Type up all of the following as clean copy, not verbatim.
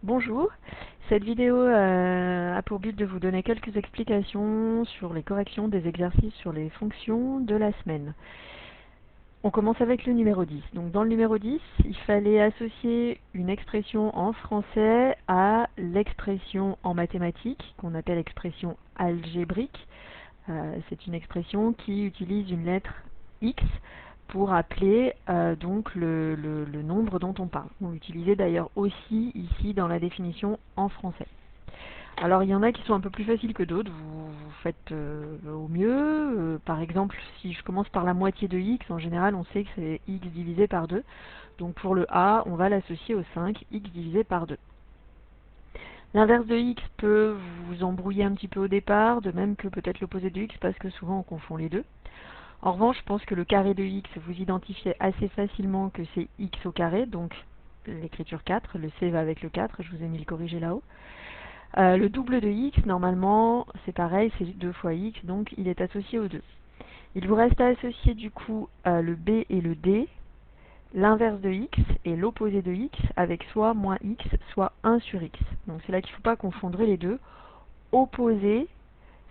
Bonjour, cette vidéo a pour but de vous donner quelques explications sur les corrections des exercices sur les fonctions de la semaine. On commence avec le numéro 10. Donc dans le numéro 10, il fallait associer une expression en français à l'expression en mathématiques, qu'on appelle expression algébrique. C'est une expression qui utilise une lettre X pour appeler donc le nombre dont on parle. On l'utilisait d'ailleurs aussi ici dans la définition en français. Alors il y en a qui sont un peu plus faciles que d'autres, vous faites au mieux. Par exemple, si je commence par la moitié de x, en général on sait que c'est x divisé par 2. Donc pour le a, on va l'associer au 5, x divisé par 2. L'inverse de x peut vous embrouiller un petit peu au départ, de même que peut-être l'opposé de x, parce que souvent on confond les deux. En revanche, je pense que le carré de x, vous identifiez assez facilement que c'est x au carré, donc l'écriture 4, le c va avec le 4, je vous ai mis le corrigé là-haut. Le double de x, normalement, c'est pareil, c'est 2 fois x, donc il est associé au 2. Il vous reste à associer du coup le b et le d, l'inverse de x et l'opposé de x, avec soit moins x, soit 1 sur x. Donc c'est là qu'il ne faut pas confondre les deux. Opposé,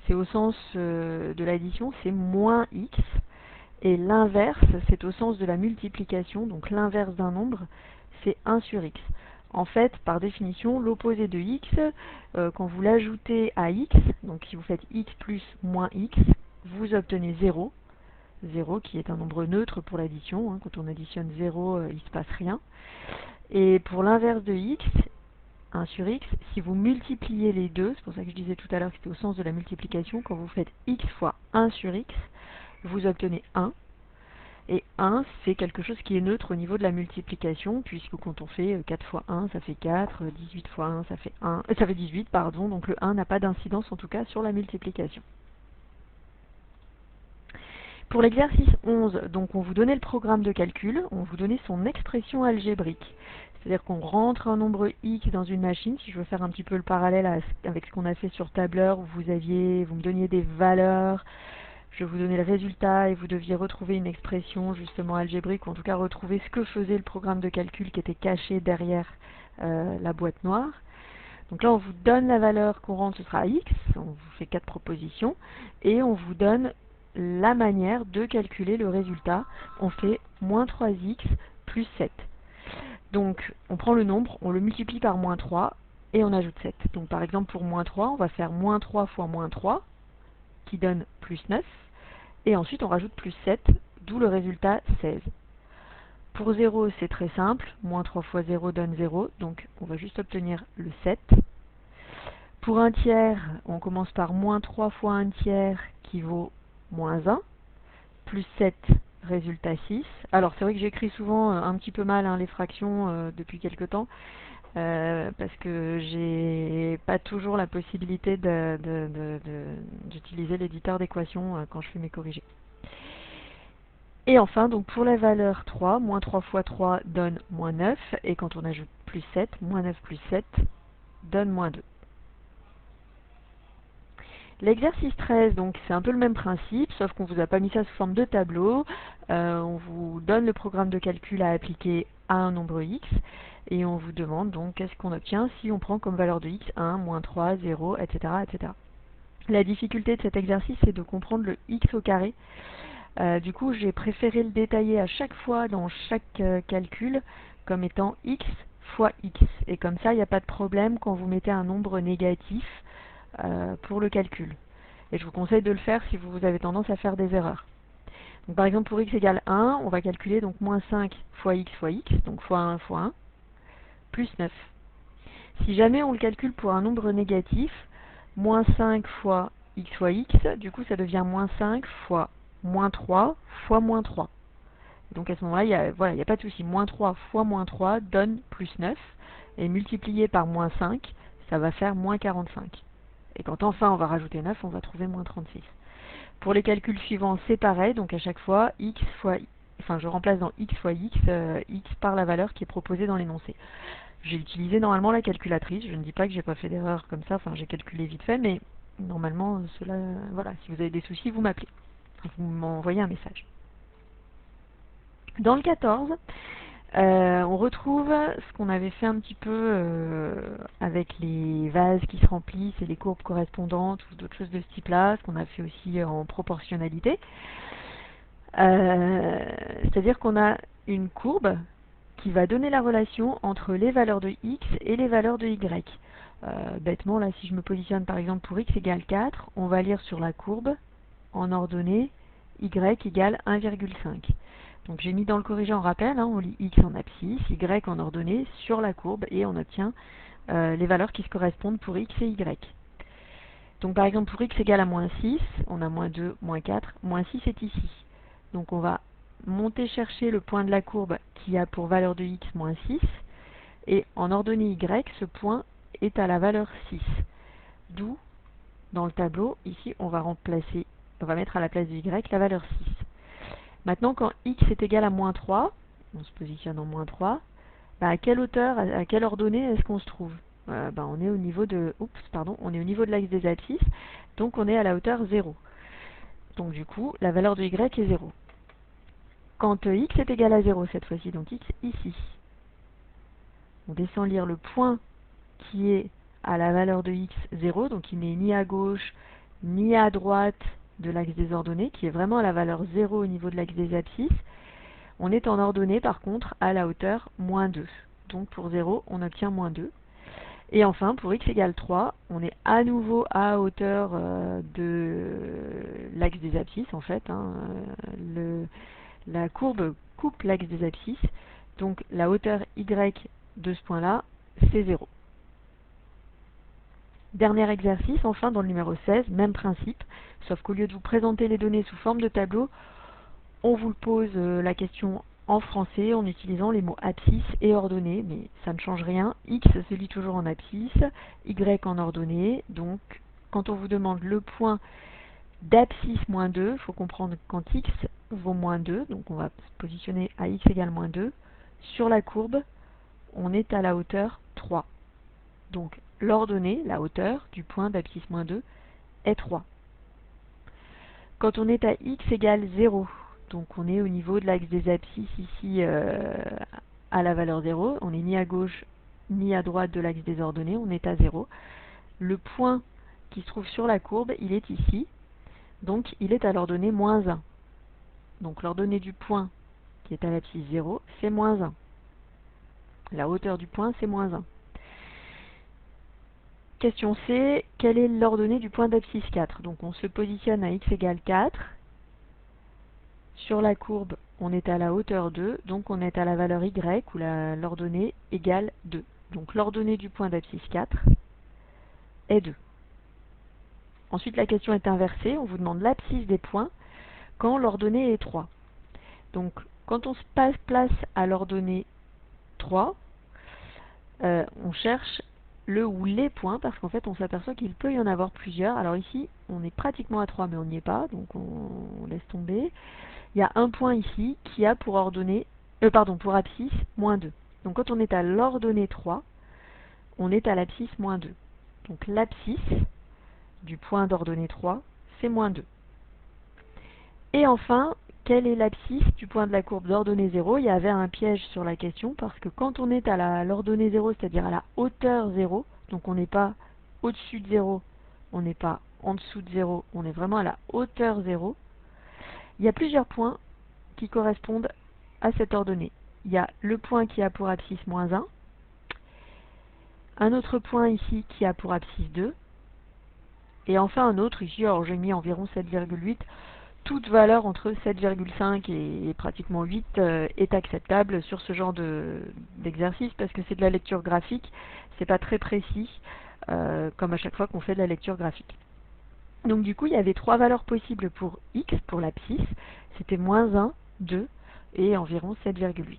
c'est au sens de l'addition, c'est moins x. Et l'inverse, c'est au sens de la multiplication, donc l'inverse d'un nombre, c'est 1 sur x. En fait, par définition, l'opposé de x, quand vous l'ajoutez à x, donc si vous faites x plus moins x, vous obtenez 0. 0 qui est un nombre neutre pour l'addition, quand on additionne 0, il ne se passe rien. Et pour l'inverse de x, 1 sur x, si vous multipliez les deux, c'est pour ça que je disais tout à l'heure que c'était au sens de la multiplication, quand vous faites x fois 1 sur x, vous obtenez 1. Et 1, c'est quelque chose qui est neutre au niveau de la multiplication, puisque quand on fait 4 fois 1, ça fait 4, 18 fois 1, ça fait 18, pardon, donc le 1 n'a pas d'incidence en tout cas sur la multiplication. Pour l'exercice 11, donc on vous donnait le programme de calcul, on vous donnait son expression algébrique. C'est-à-dire qu'on rentre un nombre x dans une machine. Si je veux faire un petit peu le parallèle avec ce qu'on a fait sur tableur, où vous me donniez des valeurs, je vous donnais le résultat et vous deviez retrouver une expression justement algébrique, ou en tout cas retrouver ce que faisait le programme de calcul qui était caché derrière la boîte noire. Donc là on vous donne la valeur courante, ce sera x, on vous fait 4 propositions, et on vous donne la manière de calculer le résultat. On fait moins 3x plus 7. Donc on prend le nombre, on le multiplie par moins 3, et on ajoute 7. Donc par exemple pour moins 3, on va faire moins 3 fois moins 3, qui donne plus 9. Et ensuite on rajoute plus 7, d'où le résultat 16. Pour 0, c'est très simple, moins 3 fois 0 donne 0, donc on va juste obtenir le 7. Pour un tiers, on commence par moins 3 fois un tiers qui vaut moins 1, plus 7, résultat 6. Alors c'est vrai que j'écris souvent un petit peu mal les fractions depuis quelque temps, parce que j'ai pas toujours la possibilité d'utiliser l'éditeur d'équations quand je fais mes corrigés. Et enfin, donc pour la valeur 3, moins 3 fois 3 donne moins 9, et quand on ajoute plus 7, moins 9 plus 7 donne moins 2. L'exercice 13, donc c'est un peu le même principe, sauf qu'on ne vous a pas mis ça sous forme de tableau. On vous donne le programme de calcul à appliquer à un nombre x, et on vous demande donc qu'est-ce qu'on obtient si on prend comme valeur de x 1, moins 3, 0, etc., etc. La difficulté de cet exercice, c'est de comprendre le x au carré. Du coup, j'ai préféré le détailler à chaque fois dans chaque calcul comme étant x fois x. Et comme ça, il n'y a pas de problème quand vous mettez un nombre négatif pour le calcul. Et je vous conseille de le faire si vous avez tendance à faire des erreurs. Donc, par exemple, pour x égale 1, on va calculer donc moins 5 fois x, donc fois 1 fois 1, plus 9. Si jamais on le calcule pour un nombre négatif, moins 5 fois x fois x, du coup ça devient moins 5 fois moins 3 fois moins 3. Donc à ce moment-là, il n'y a pas de souci. Moins 3 fois moins 3 donne plus 9. Et multiplié par moins 5, ça va faire moins 45. Et quand enfin on va rajouter 9, on va trouver moins 36. Pour les calculs suivants, c'est pareil. Donc à chaque fois, je remplace dans x fois x, x par la valeur qui est proposée dans l'énoncé. J'ai utilisé normalement la calculatrice. Je ne dis pas que j'ai pas fait d'erreur comme ça. Enfin, j'ai calculé vite fait, mais normalement, voilà. Si vous avez des soucis, vous m'appelez. Vous m'envoyez un message. Dans le 14, On retrouve ce qu'on avait fait un petit peu avec les vases qui se remplissent et les courbes correspondantes ou d'autres choses de ce type-là, ce qu'on a fait aussi en proportionnalité. C'est-à-dire qu'on a une courbe qui va donner la relation entre les valeurs de x et les valeurs de y. Bêtement, là, si je me positionne par exemple pour x égale 4, on va lire sur la courbe en ordonnée y égale 1,5. Donc j'ai mis dans le corrigé en rappel, on lit x en abscisse, y en ordonnée sur la courbe et on obtient les valeurs qui se correspondent pour x et y. Donc par exemple pour x égale à moins 6, on a moins 2, moins 4, moins 6 est ici. Donc on va monter chercher le point de la courbe qui a pour valeur de x moins 6, et en ordonnée y, ce point est à la valeur 6. D'où, dans le tableau, ici on va mettre à la place de y la valeur 6. Maintenant, quand x est égal à moins 3, on se positionne en moins 3, à quelle hauteur, à quelle ordonnée est-ce qu'on se trouve? On est au niveau de, on est au niveau de l'axe des abscisses, donc on est à la hauteur 0. Donc du coup, la valeur de y est 0. Quand x est égal à 0 cette fois-ci, donc x ici, on descend lire le point qui est à la valeur de x 0, donc il n'est ni à gauche ni à droite de l'axe des ordonnées, qui est vraiment à la valeur 0 au niveau de l'axe des abscisses. On est en ordonnée par contre à la hauteur moins 2. Donc pour 0, on obtient moins 2. Et enfin, pour x égale 3, on est à nouveau à hauteur de l'axe des abscisses en fait. La courbe coupe l'axe des abscisses, donc la hauteur y de ce point-là, c'est 0. Dernier exercice, enfin dans le numéro 16, même principe, sauf qu'au lieu de vous présenter les données sous forme de tableau, on vous pose la question en français en utilisant les mots abscisse et ordonnée, mais ça ne change rien. X se lit toujours en abscisse, Y en ordonnée, donc quand on vous demande le point d'abscisse moins 2, il faut comprendre quand X vaut moins 2, donc on va se positionner à X égale moins 2. Sur la courbe, on est à la hauteur 3. Donc l'ordonnée, la hauteur du point d'abscisse moins 2, est 3. Quand on est à X égale 0, donc on est au niveau de l'axe des abscisses ici à la valeur 0, on n'est ni à gauche ni à droite de l'axe des ordonnées, on est à 0. Le point qui se trouve sur la courbe, il est ici, donc il est à l'ordonnée moins 1. Donc l'ordonnée du point qui est à l'abscisse 0, c'est moins 1. La hauteur du point, c'est moins 1. Question C, quelle est l'ordonnée du point d'abscisse 4? Donc on se positionne à x égale 4. Sur la courbe, on est à la hauteur 2, donc on est à la valeur y, où l'ordonnée égale 2. Donc l'ordonnée du point d'abscisse 4 est 2. Ensuite, la question est inversée, on vous demande l'abscisse des points quand l'ordonnée est 3. Donc, quand on se place à l'ordonnée 3, on cherche le ou les points, parce qu'en fait, on s'aperçoit qu'il peut y en avoir plusieurs. Alors ici, on est pratiquement à 3, mais on n'y est pas, donc on laisse tomber. Il y a un point ici qui a pour pour abscisse moins 2. Donc quand on est à l'ordonnée 3, on est à l'abscisse moins 2. Donc l'abscisse du point d'ordonnée 3, c'est moins 2. Et enfin, quelle est l'abscisse du point de la courbe d'ordonnée 0? Il y avait un piège sur la question, parce que quand on est à l'ordonnée 0, c'est-à-dire à la hauteur 0, donc on n'est pas au-dessus de 0, on n'est pas en dessous de 0, on est vraiment à la hauteur 0, il y a plusieurs points qui correspondent à cette ordonnée. Il y a le point qui a pour abscisse moins 1, un autre point ici qui a pour abscisse 2, et enfin un autre ici, alors j'ai mis environ 7,8. Toute valeur entre 7,5 et pratiquement 8 est acceptable sur ce genre d'exercice, parce que c'est de la lecture graphique, c'est pas très précis, comme à chaque fois qu'on fait de la lecture graphique. Donc du coup, il y avait 3 valeurs possibles pour x, pour l'abscisse, c'était moins 1, 2 et environ 7,8.